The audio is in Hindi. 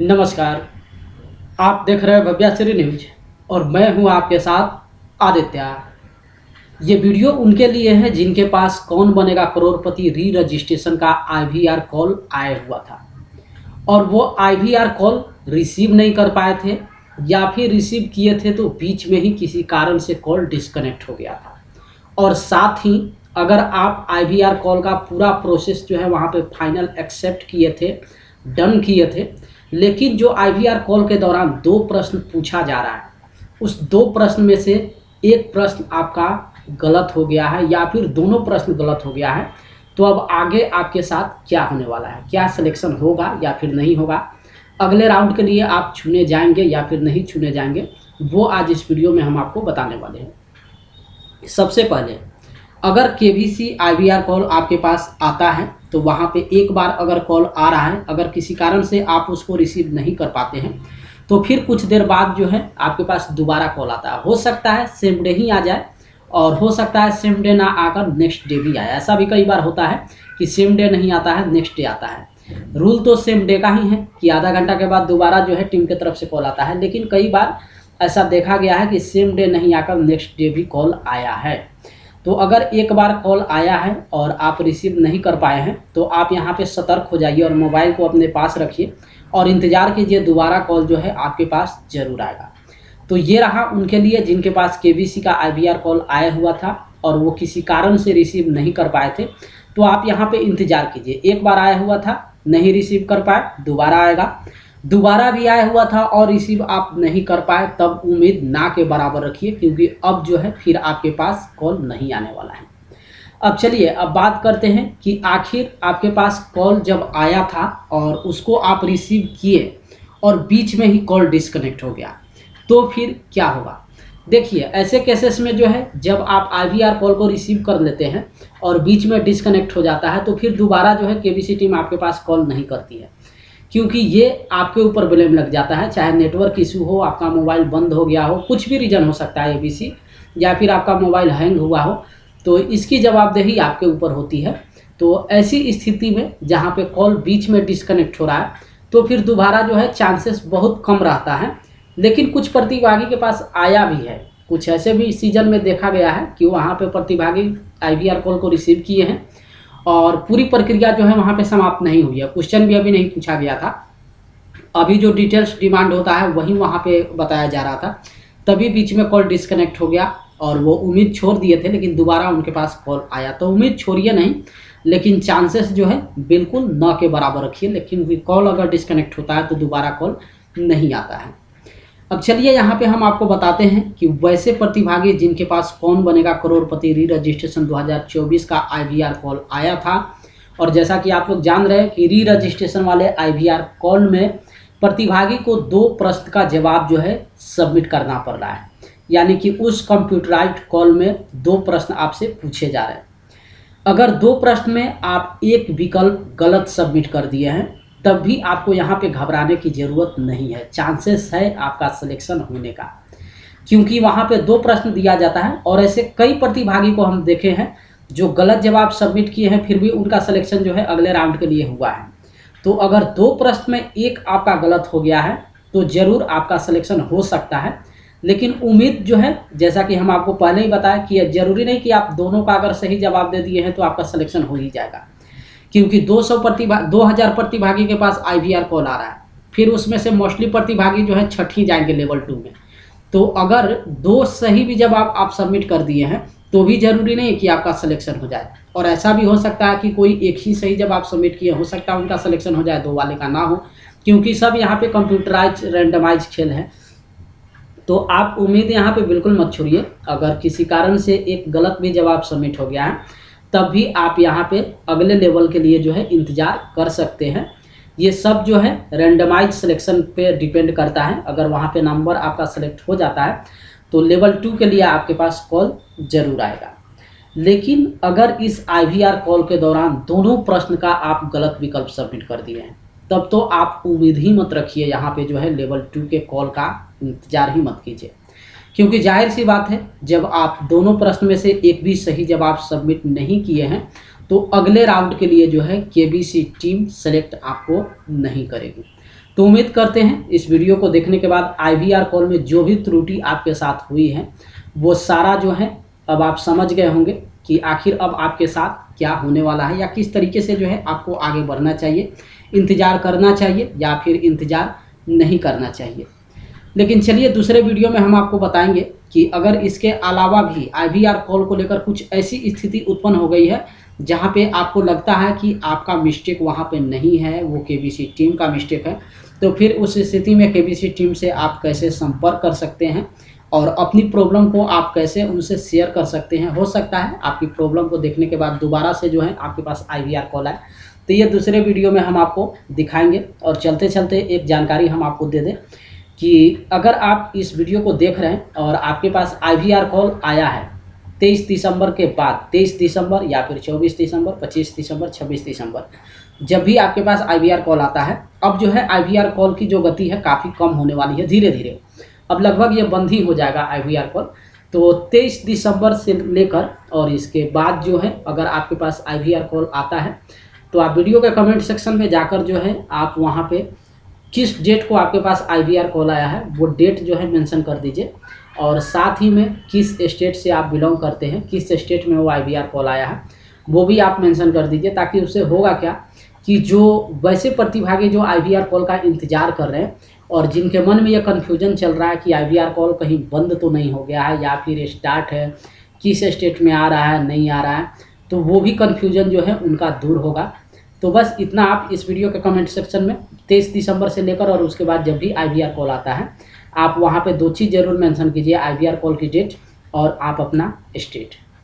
नमस्कार। आप देख रहे हैं भव्याश्री न्यूज और मैं हूं आपके साथ आदित्य। ये वीडियो उनके लिए है जिनके पास कौन बनेगा करोड़पति री रजिस्ट्रेशन का आईवीआर कॉल आया हुआ था और वो आईवीआर कॉल रिसीव नहीं कर पाए थे या फिर रिसीव किए थे तो बीच में ही किसी कारण से कॉल डिस्कनेक्ट हो गया था। और साथ ही अगर आप आईवीआर कॉल का पूरा प्रोसेस जो है वहाँ पे फाइनल एक्सेप्ट किए थे, डन किए थे, लेकिन जो आईवीआर कॉल के दौरान दो प्रश्न पूछा जा रहा है, उस दो प्रश्न में से एक प्रश्न आपका गलत हो गया है या फिर दोनों प्रश्न गलत हो गया है, तो अब आगे आपके साथ क्या होने वाला है, क्या सिलेक्शन होगा या फिर नहीं होगा, अगले राउंड के लिए आप चुने जाएंगे या फिर नहीं चुने जाएंगे, वो आज इस वीडियो में हम आपको बताने वाले हैं। सबसे पहले अगर केबीसी आईवीआर कॉल आपके पास आता है तो वहाँ पे एक बार अगर कॉल आ रहा है, अगर किसी कारण से आप उसको रिसीव नहीं कर पाते हैं तो फिर कुछ देर बाद जो है आपके पास दोबारा कॉल आता है। हो सकता है सेम डे ही आ जाए और हो सकता है सेम डे ना आकर नेक्स्ट डे भी आए। ऐसा भी कई बार होता है कि सेम डे नहीं आता है, नेक्स्ट डे आता है। रूल तो सेम डे का ही है कि आधा घंटा के बाद दोबारा जो है टीम की तरफ से कॉल आता है, लेकिन कई बार ऐसा देखा गया है कि सेम डे नहीं आकर नेक्स्ट डे भी कॉल आया है। तो अगर एक बार कॉल आया है और आप रिसीव नहीं कर पाए हैं तो आप यहाँ पे सतर्क हो जाइए और मोबाइल को अपने पास रखिए और इंतज़ार कीजिए, दोबारा कॉल जो है आपके पास ज़रूर आएगा। तो ये रहा उनके लिए जिनके पास केबीसी का आईवीआर कॉल आया हुआ था और वो किसी कारण से रिसीव नहीं कर पाए थे, तो आप यहाँ पे इंतज़ार कीजिए। एक बार आया हुआ था, नहीं रिसीव कर पाए, दोबारा आएगा। दोबारा भी आया हुआ था और रिसीव आप नहीं कर पाए, तब उम्मीद ना के बराबर रखिए, क्योंकि अब जो है फिर आपके पास कॉल नहीं आने वाला है। अब चलिए अब बात करते हैं कि आखिर आपके पास कॉल जब आया था और उसको आप रिसीव किए और बीच में ही कॉल डिस्कनेक्ट हो गया तो फिर क्या होगा। देखिए ऐसे केसेस में जो है जब आप आईवीआर कॉल को रिसीव कर लेते हैं और बीच में डिस्कनेक्ट हो जाता है तो फिर दोबारा जो है केबीसी टीम आपके पास कॉल नहीं करती है, क्योंकि ये आपके ऊपर ब्लेम लग जाता है। चाहे नेटवर्क इशू हो, आपका मोबाइल बंद हो गया हो, कुछ भी रीज़न हो सकता है एबीसी, या फिर आपका मोबाइल हैंग हुआ हो, तो इसकी जवाबदेही आपके ऊपर होती है। तो ऐसी स्थिति में जहाँ पे कॉल बीच में डिस्कनेक्ट हो रहा है तो फिर दोबारा जो है चांसेस बहुत कम रहता है। लेकिन कुछ प्रतिभागी के पास आया भी है, कुछ ऐसे भी सीजन में देखा गया है कि वहाँ पे प्रतिभागी आईवीआर कॉल को रिसीव किए हैं और पूरी प्रक्रिया जो है वहाँ पे समाप्त नहीं हुई है, क्वेश्चन भी अभी नहीं पूछा गया था, अभी जो डिटेल्स डिमांड होता है वही वहाँ पे बताया जा रहा था, तभी बीच में कॉल डिस्कनेक्ट हो गया और वो उम्मीद छोड़ दिए थे, लेकिन दोबारा उनके पास कॉल आया। तो उम्मीद छोड़िए नहीं, लेकिन चांसेस जो है बिल्कुल न के बराबर रखिए, लेकिन कॉल अगर डिस्कनेक्ट होता है तो दोबारा कॉल नहीं आता है। अब चलिए यहाँ पे हम आपको बताते हैं कि वैसे प्रतिभागी जिनके पास कौन बनेगा करोड़पति री रजिस्ट्रेशन 2024 का आईवीआर कॉल आया था। और जैसा कि आप लोग जान रहे हैं कि री रजिस्ट्रेशन वाले आईवीआर कॉल में प्रतिभागी को दो प्रश्न का जवाब जो है सबमिट करना पड़ रहा है, यानी कि उस कंप्यूटराइज्ड कॉल में दो प्रश्न आपसे पूछे जा रहे हैं। अगर दो प्रश्न में आप एक विकल्प गलत सबमिट कर दिए हैं तब भी आपको यहाँ पे घबराने की ज़रूरत नहीं है, चांसेस है आपका सिलेक्शन होने का, क्योंकि वहाँ पे दो प्रश्न दिया जाता है। और ऐसे कई प्रतिभागी को हम देखे हैं जो गलत जवाब सबमिट किए हैं फिर भी उनका सिलेक्शन जो है अगले राउंड के लिए हुआ है। तो अगर दो प्रश्न में एक आपका गलत हो गया है तो ज़रूर आपका सिलेक्शन हो सकता है, लेकिन उम्मीद जो है जैसा कि हम आपको पहले ही बताया कि ज़रूरी नहीं कि आप दोनों का अगर सही जवाब दे दिए हैं तो आपका सिलेक्शन हो ही जाएगा, क्योंकि 2000 प्रतिभागी के पास आईवीआर कॉल आ रहा है, फिर उसमें से मोस्टली प्रतिभागी जो है छठी जाएंगे लेवल 2 में। तो अगर दो सही भी जब आप सबमिट कर दिए हैं तो भी ज़रूरी नहीं कि आपका सिलेक्शन हो जाए, और ऐसा भी हो सकता है कि कोई एक ही सही जब आप सबमिट किए, हो सकता है उनका सिलेक्शन हो जाए, दो वाले का ना हो, क्योंकि सब यहाँ पे कंप्यूटराइज रैंडमाइज खेल है। तो आप उम्मीद यहाँ पे बिल्कुल मत छोड़िए। अगर किसी कारण से एक गलत भी जवाब सबमिट हो गया है तब भी आप यहाँ पे अगले लेवल के लिए जो है इंतज़ार कर सकते हैं। ये सब जो है रैंडमाइज सिलेक्शन पे डिपेंड करता है। अगर वहाँ पे नंबर आपका सेलेक्ट हो जाता है तो लेवल 2 के लिए आपके पास कॉल ज़रूर आएगा। लेकिन अगर इस आईवीआर कॉल के दौरान दोनों प्रश्न का आप गलत विकल्प सबमिट कर दिए हैं तब तो आप उम्मीद ही मत रखिए, यहाँ पे जो है लेवल 2 के कॉल का इंतज़ार ही मत कीजिए, क्योंकि जाहिर सी बात है जब आप दोनों प्रश्न में से एक भी सही जवाब सबमिट नहीं किए हैं तो अगले राउंड के लिए जो है केबीसी टीम सेलेक्ट आपको नहीं करेगी। तो उम्मीद करते हैं इस वीडियो को देखने के बाद IVR कॉल में जो भी त्रुटि आपके साथ हुई है वो सारा जो है अब आप समझ गए होंगे कि आखिर अब आपके साथ क्या होने वाला है, या किस तरीके से जो है आपको आगे बढ़ना चाहिए, इंतज़ार करना चाहिए या फिर इंतज़ार नहीं करना चाहिए। लेकिन चलिए दूसरे वीडियो में हम आपको बताएंगे कि अगर इसके अलावा भी IVR कॉल को लेकर कुछ ऐसी स्थिति उत्पन्न हो गई है जहां पे आपको लगता है कि आपका मिस्टेक वहां पे नहीं है, वो KBC टीम का मिस्टेक है, तो फिर उस स्थिति में KBC टीम से आप कैसे संपर्क कर सकते हैं और अपनी प्रॉब्लम को आप कैसे उनसे शेयर कर सकते हैं। हो सकता है आपकी प्रॉब्लम को देखने के बाद दोबारा से जो है आपके पास IVR कॉल आए, तो ये दूसरे वीडियो में हम आपको दिखाएंगे। और चलते चलते एक जानकारी हम आपको दे दें कि अगर आप इस वीडियो को देख रहे हैं और आपके पास IVR कॉल आया है 23 दिसंबर के बाद, 23 दिसंबर या फिर 24 दिसंबर, 25 दिसंबर, 26 दिसंबर, जब भी आपके पास IVR कॉल आता है, अब जो है IVR कॉल की जो गति है काफ़ी कम होने वाली है धीरे धीरे। अब लगभग ये बंद ही हो जाएगा IVR कॉल। तो 23 दिसंबर से लेकर और इसके बाद जो है अगर आपके पास IVR कॉल आता है तो आप वीडियो के कमेंट सेक्शन में जाकर जो है आप वहाँ पे किस डेट को आपके पास IVR कॉल आया है वो डेट जो है मेंशन कर दीजिए, और साथ ही में किस स्टेट से आप बिलोंग करते हैं, किस स्टेट में वो IVR कॉल आया है वो भी आप मेंशन कर दीजिए। ताकि उससे होगा क्या कि जो वैसे प्रतिभागी जो IVR कॉल का इंतज़ार कर रहे हैं और जिनके मन में ये कन्फ्यूजन चल रहा है कि IVR कॉल कहीं बंद तो नहीं हो गया है या फिर स्टार्ट है, किस स्टेट में आ रहा है नहीं आ रहा है, तो वो भी कन्फ्यूजन जो है उनका दूर होगा। तो बस इतना आप इस वीडियो के कमेंट सेक्शन में 23 दिसंबर से लेकर और उसके बाद जब भी IVR कॉल आता है आप वहाँ पे 2 चीज़ ज़रूर मेंशन कीजिए, IVR कॉल की डेट और आप अपना स्टेट।